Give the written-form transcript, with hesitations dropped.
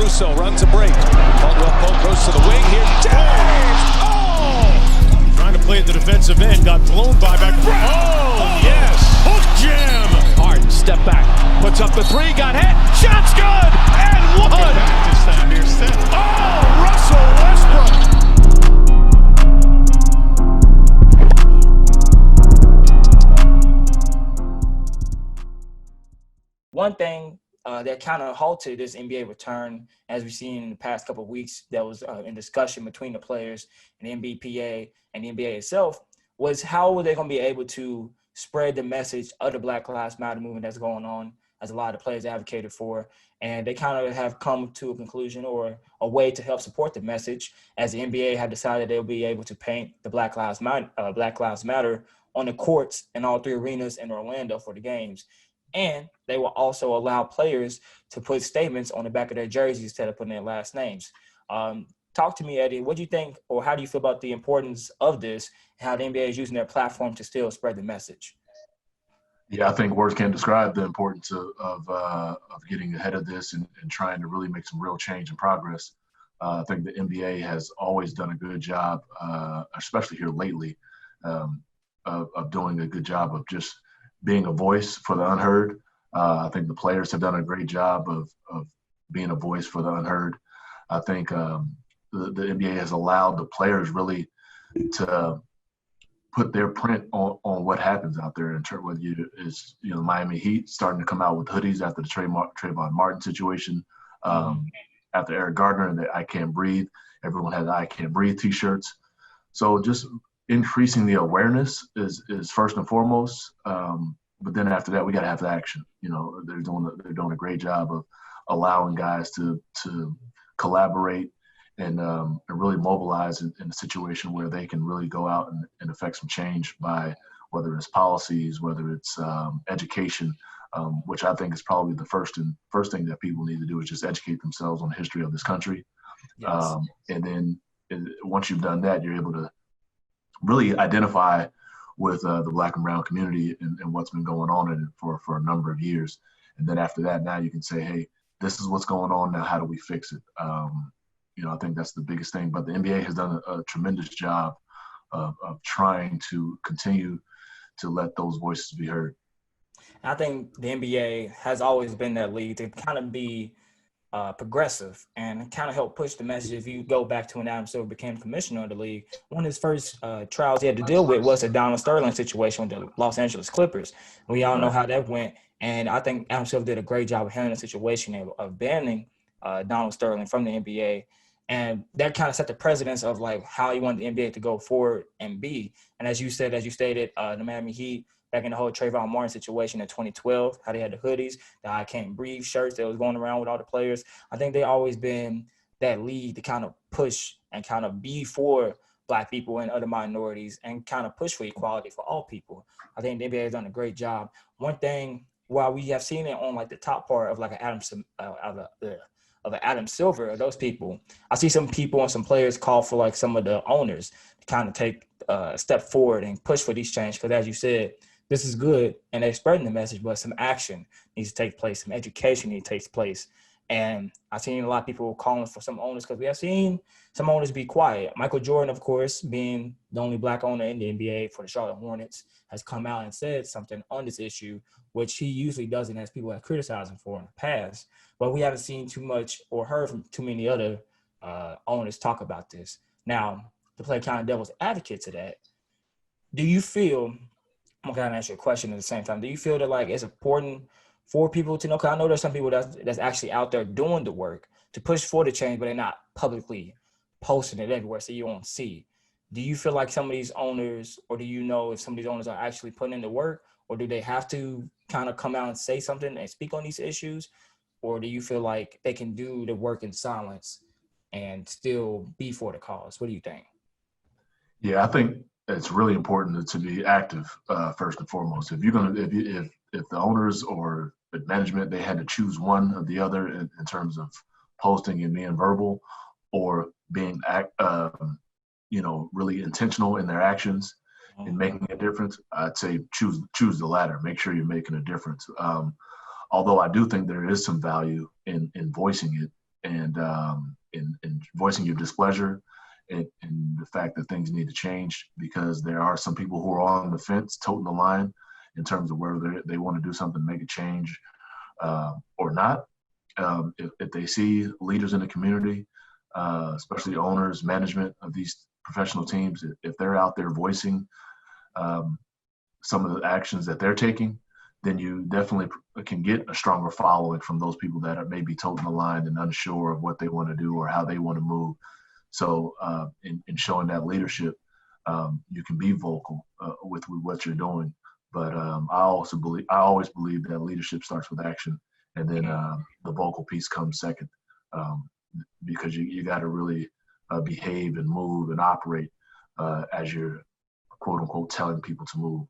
Russo runs a break. Caldwell Pope goes to the wing here. James! Oh! Trying to play at the defensive end. Got blown by back. Oh, yes! Hook jam! Harden step back. Puts up the three. Got hit. Shot's good! And one! Practice time here, Seth. Oh! Russell Westbrook! One thing that kind of halted this NBA return, as we've seen in the past couple of weeks, that was in discussion between the players and the NBPA and the NBA itself, was how were they going to be able to spread the message of the Black Lives Matter movement that's going on, as a lot of players advocated for. And they kind of have come to a conclusion or a way to help support the message, as the NBA had decided they'll be able to paint the Black Lives Matter on the courts in all three arenas in Orlando for the games. And they will also allow players to put statements on the back of their jerseys instead of putting their last names. Talk to me, Eddie. What do you think, or how do you feel about the importance of this and how the NBA is using their platform to still spread the message? Yeah, I think words can't describe the importance of getting ahead of this and trying to really make some real change and progress. I think the NBA has always done a good job, especially here lately, of doing a good job of just being a voice for the unheard. I think the players have done a great job of being a voice for the unheard. I think the NBA has allowed the players really to put their print on what happens out there. In terms of the Miami Heat starting to come out with hoodies after the Trayvon Martin situation, after Eric Gardner and the I Can't Breathe. Everyone had the I Can't Breathe T-shirts. So just increasing the awareness is first and foremost. But then after that, we got to have the action. They're doing a great job of allowing guys to collaborate and really mobilize in a situation where they can really go out and affect some change by whether it's policies, whether it's education, which I think is probably the first thing that people need to do is just educate themselves on the history of this country. Yes. And then once you've done that, you're able to really identify with the Black and brown community and what's been going on in it for a number of years. And then after that, now you can say, hey, this is what's going on now. How do we fix it? I think that's the biggest thing. But the NBA has done a tremendous job of trying to continue to let those voices be heard. I think the NBA has always been that league to kind of be progressive and kind of help push the message. If you go back to when Adam Silver became commissioner of the league, one of his first trials he had to deal with was the Donald Sterling situation with the Los Angeles Clippers. We all know how that went. And I think Adam Silver did a great job of handling the situation of banning Donald Sterling from the NBA. And that kind of set the precedence of like how he wanted the NBA to go forward and be. And as you stated, the Miami Heat, back in the whole Trayvon Martin situation in 2012, how they had the hoodies, the I Can't Breathe shirts that was going around with all the players. I think they always been that lead to kind of push and kind of be for Black people and other minorities and kind of push for equality for all people. I think the NBA has done a great job. One thing, while we have seen it on like the top part of like an Adam Silver, or those people, I see some people and some players call for like some of the owners to kind of take a step forward and push for these changes. Because as you said, this is good and they're spreading the message, but some action needs to take place, some education needs to take place. And I've seen a lot of people calling for some owners because we have seen some owners be quiet. Michael Jordan, of course, being the only Black owner in the NBA for the Charlotte Hornets, has come out and said something on this issue, which he usually doesn't, as people have criticized him for in the past. But we haven't seen too much or heard from too many other owners talk about this. Now, to play kind of devil's advocate to that, do you feel – I'm going to ask you a question at the same time. Do you feel that like it's important for people to know? Because I know there's some people that's actually out there doing the work to push for the change, but they're not publicly posting it everywhere so you won't see. Do you feel like some of these owners, or do you know if some of these owners are actually putting in the work, or do they have to kind of come out and say something and speak on these issues? Or do you feel like they can do the work in silence and still be for the cause? What do you think? Yeah, I think it's really important to be active first and foremost. If the owners or the management, they had to choose one or the other in terms of posting and being verbal, or being really intentional in their actions and making a difference, I'd say choose the latter. Make sure you're making a difference. Although I do think there is some value in voicing it and voicing your displeasure and the fact that things need to change, because there are some people who are on the fence, toting the line in terms of whether they want to do something, make a change or not. If they see leaders in the community, especially owners, management of these professional teams, if they're out there voicing some of the actions that they're taking, then you definitely can get a stronger following from those people that are maybe toting the line and unsure of what they want to do or how they want to move. So in showing that leadership, you can be vocal with what you're doing. But I always believe that leadership starts with action, and then the vocal piece comes second, because you got to really behave and move and operate as you're quote unquote telling people to move.